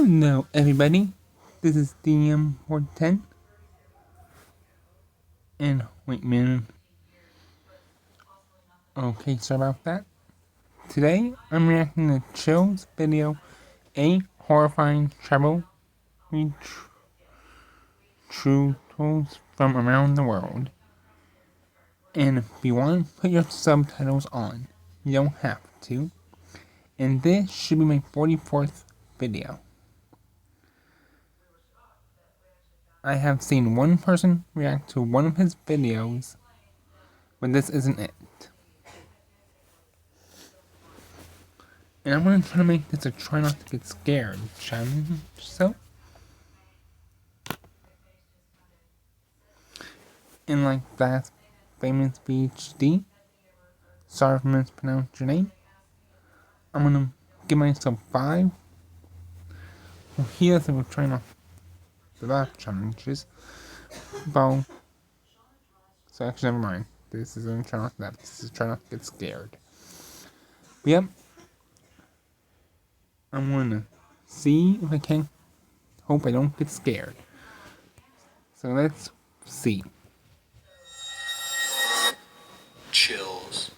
Hello, everybody. This is DM410. And wait a minute. Okay, sorry about that. Today, I'm reacting to Chill's video, A Horrifying Travel Truths from Around the World. And if you want to put your subtitles on, you don't have to. And this should be my 44th video. I have seen one person react to one of his videos, but this isn't it. And I'm going to try to make this a try not to get scared challenge, so. And like that famous PhD, sorry if I mispronounced your name, I'm going to give myself 5. Well, here's a try not to that challenges. Well, so actually never mind. This isn't try not to that, this is try not to get scared. But yep. I'm gonna see if I can. Hope I don't get scared. So let's see. Chills.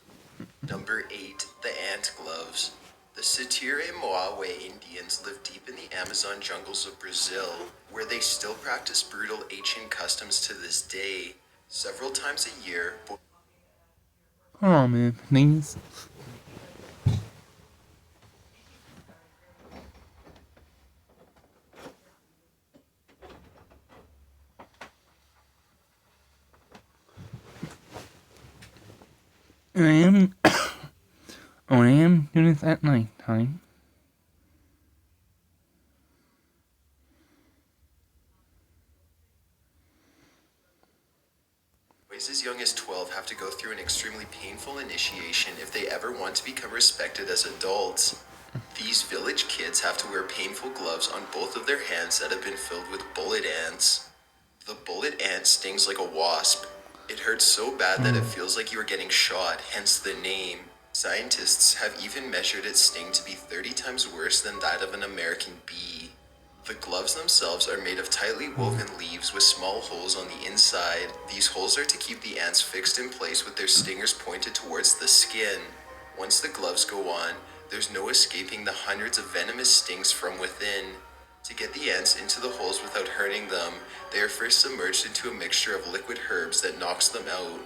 Number 8, the ant gloves. The Sitire-Moawe Indians live deep in the Amazon jungles of Brazil, where they still practice brutal ancient customs to this day. Several times a year. Hold on a minute, please. And I am doing this at night time. Boys as young as 12 have to go through an extremely painful initiation if they ever want to become respected as adults. These village kids have to wear painful gloves on both of their hands that have been filled with bullet ants. The bullet ant stings like a wasp. It hurts so bad that it feels like you are getting shot, hence the name. Scientists have even measured its sting to be 30 times worse than that of an American bee. The gloves themselves are made of tightly woven leaves with small holes on the inside. These holes are to keep the ants fixed in place with their stingers pointed towards the skin. Once the gloves go on, there's no escaping the hundreds of venomous stings from within. To get the ants into the holes without hurting them, they are first submerged into a mixture of liquid herbs that knocks them out.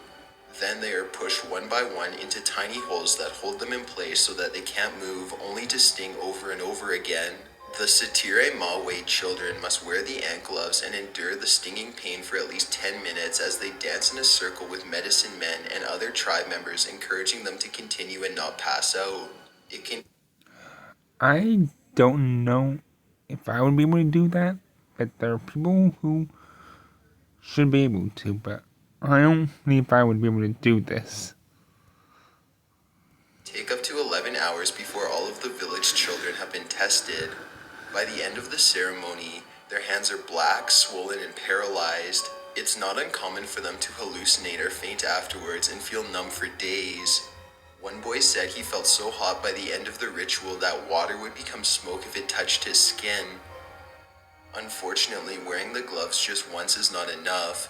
Then they are pushed one by one into tiny holes that hold them in place so that they can't move, only to sting over and over again. The Sitire-Moawe children must wear the ant gloves and endure the stinging pain for at least 10 minutes as they dance in a circle with medicine men and other tribe members, encouraging them to continue and not pass out. I don't know if I would be able to do that, but there are people who should be able to, but I don't think if I would be able to do this. Take up to 11 hours before all of the village children have been tested. By the end of the ceremony, their hands are black, swollen, and paralyzed. It's not uncommon for them to hallucinate or faint afterwards and feel numb for days. One boy said he felt so hot by the end of the ritual that water would become smoke if it touched his skin. Unfortunately, wearing the gloves just once is not enough.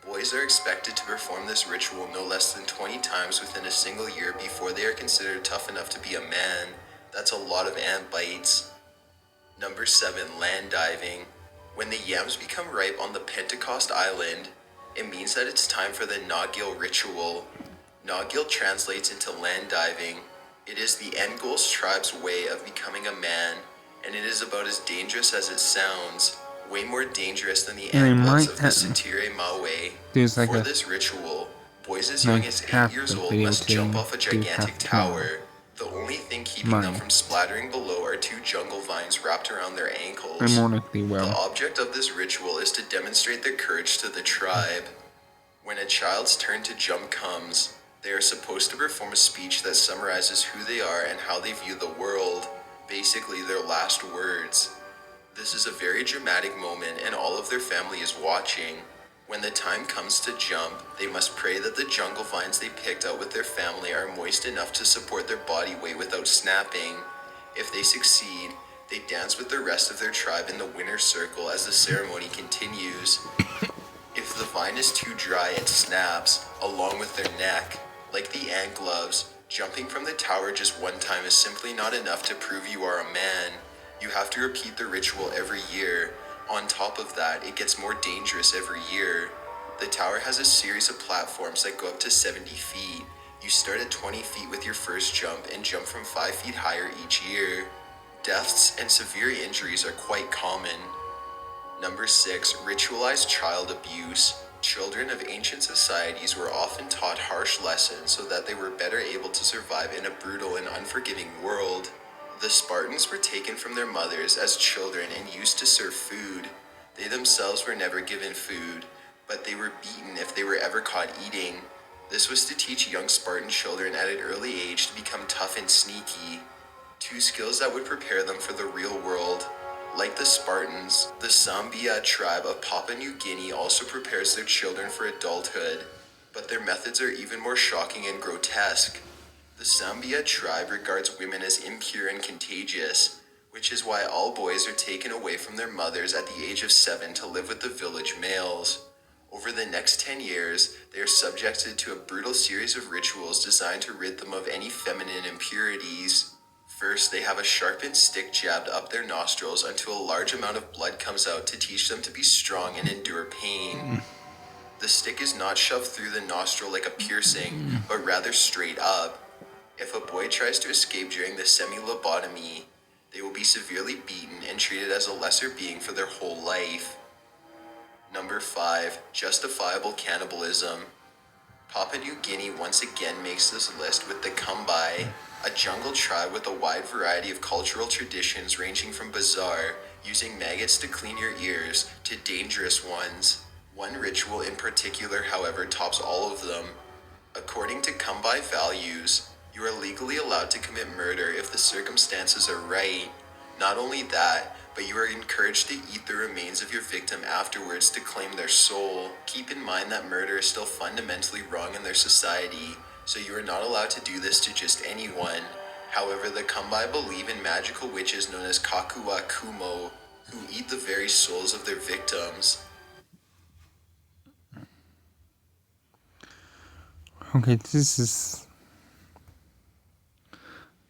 Boys are expected to perform this ritual no less than 20 times within a single year before they are considered tough enough to be a man. That's a lot of ant bites. Number 7, land diving. When the yams become ripe on the Pentecost Island, it means that it's time for the Nagil ritual. Nagil translates into land diving. It is the Ngos tribe's way of becoming a man, and it is about as dangerous as it sounds. Way more dangerous than the ant gloves of the Sitire-Moawe. For this ritual, boys as young as 8 years old must jump off a gigantic tower. The only thing keeping them from splattering below are 2 jungle vines wrapped around their ankles. The object of this ritual is to demonstrate their courage to the tribe. When a child's turn to jump comes, they are supposed to perform a speech that summarizes who they are and how they view the world, basically their last words. This is a very dramatic moment and all of their family is watching. When the time comes to jump, they must pray that the jungle vines they picked out with their family are moist enough to support their body weight without snapping. If they succeed, They dance with the rest of their tribe in the winner's circle as the ceremony continues. If the vine is too dry, it snaps, along with their neck. Like the ant gloves, jumping from the tower just one time is simply not enough to prove you are a man. You have to repeat the ritual every year. On top of that, it gets more dangerous every year. The tower has a series of platforms that go up to 70 feet. You start at 20 feet with your first jump and jump from 5 feet higher each year. Deaths and severe injuries are quite common. Number 6. Ritualized child abuse. Children of ancient societies were often taught harsh lessons so that they were better able to survive in a brutal and unforgiving world. The Spartans were taken from their mothers as children and used to serve food. They themselves were never given food, but they were beaten if they were ever caught eating. This was to teach young Spartan children at an early age to become tough and sneaky, two skills that would prepare them for the real world. Like the Spartans, the Sambia tribe of Papua New Guinea also prepares their children for adulthood, but their methods are even more shocking and grotesque. The Sambia tribe regards women as impure and contagious, which is why all boys are taken away from their mothers at the age of 7 to live with the village males. Over the next 10 years, they are subjected to a brutal series of rituals designed to rid them of any feminine impurities. First, they have a sharpened stick jabbed up their nostrils until a large amount of blood comes out to teach them to be strong and endure pain. The stick is not shoved through the nostril like a piercing, but rather straight up. If a boy tries to escape during the semi-lobotomy, they will be severely beaten and treated as a lesser being for their whole life. Number 5. Justifiable cannibalism. Papua New Guinea once again makes this list with the Kumbai, a jungle tribe with a wide variety of cultural traditions ranging from bizarre, using maggots to clean your ears, to dangerous ones. One ritual in particular, however, tops all of them. According to Kumbai values, you are legally allowed to commit murder if the circumstances are right. Not only that, but you are encouraged to eat the remains of your victim afterwards to claim their soul. Keep in mind that murder is still fundamentally wrong in their society, so you are not allowed to do this to just anyone. However, the Kumbai believe in magical witches known as Kakua Kumo, who eat the very souls of their victims. Okay, this is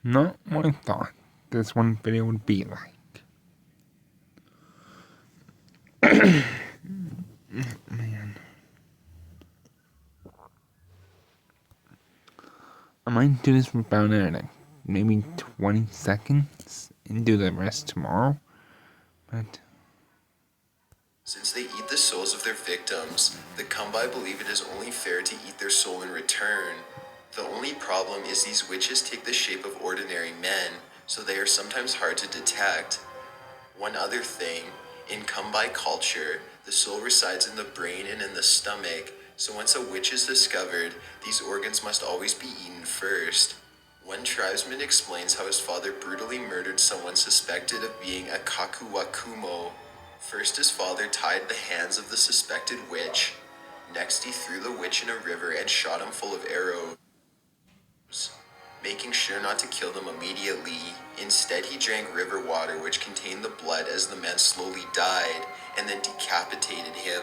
not what I thought this one video would be like. Man. I might do this about like maybe 20 seconds and do the rest tomorrow. But Since they eat the souls of their victims, the Kumbai believe it is only fair to eat their soul in return. The only problem is these witches take the shape of ordinary men, so they are sometimes hard to detect. One other thing, in Kumbai culture, the soul resides in the brain and in the stomach, so once a witch is discovered, these organs must always be eaten first. One tribesman explains how his father brutally murdered someone suspected of being a Kakuwakumo. First, his father tied the hands of the suspected witch. Next, he threw the witch in a river and shot him full of arrows, making sure not to kill them immediately. Instead, he drank river water which contained the blood as the man slowly died, and then decapitated him.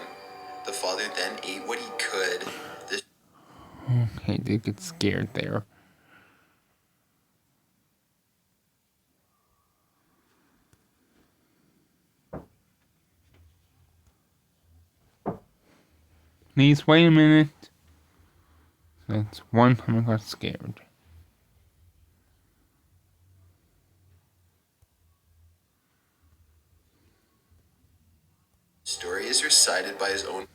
The father then ate what he could. This okay, they get scared there. Please wait a minute. That's one time I got scared. story is recited by his own.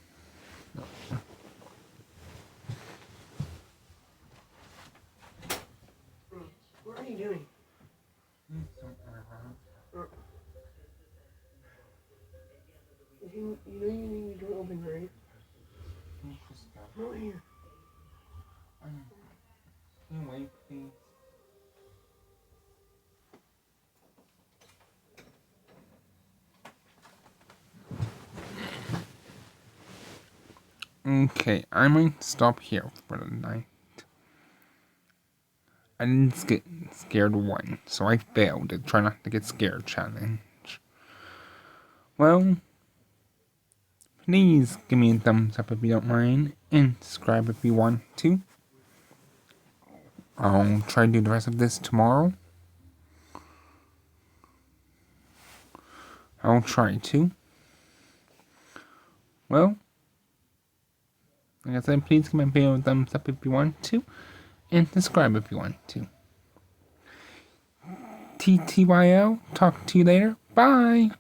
What are you doing? You know you need your door open, right? Not here. Can you wait, please? Okay, I might stop here for the night. I didn't get scared once, so I failed the try not to get scared challenge. Well, please give me a thumbs up if you don't mind, and subscribe if you want to. I'll try to do the rest of this tomorrow. I'll try to. Well, like I said, please give my video a thumbs up if you want to, and subscribe if you want to. TTYL, talk to you later. Bye!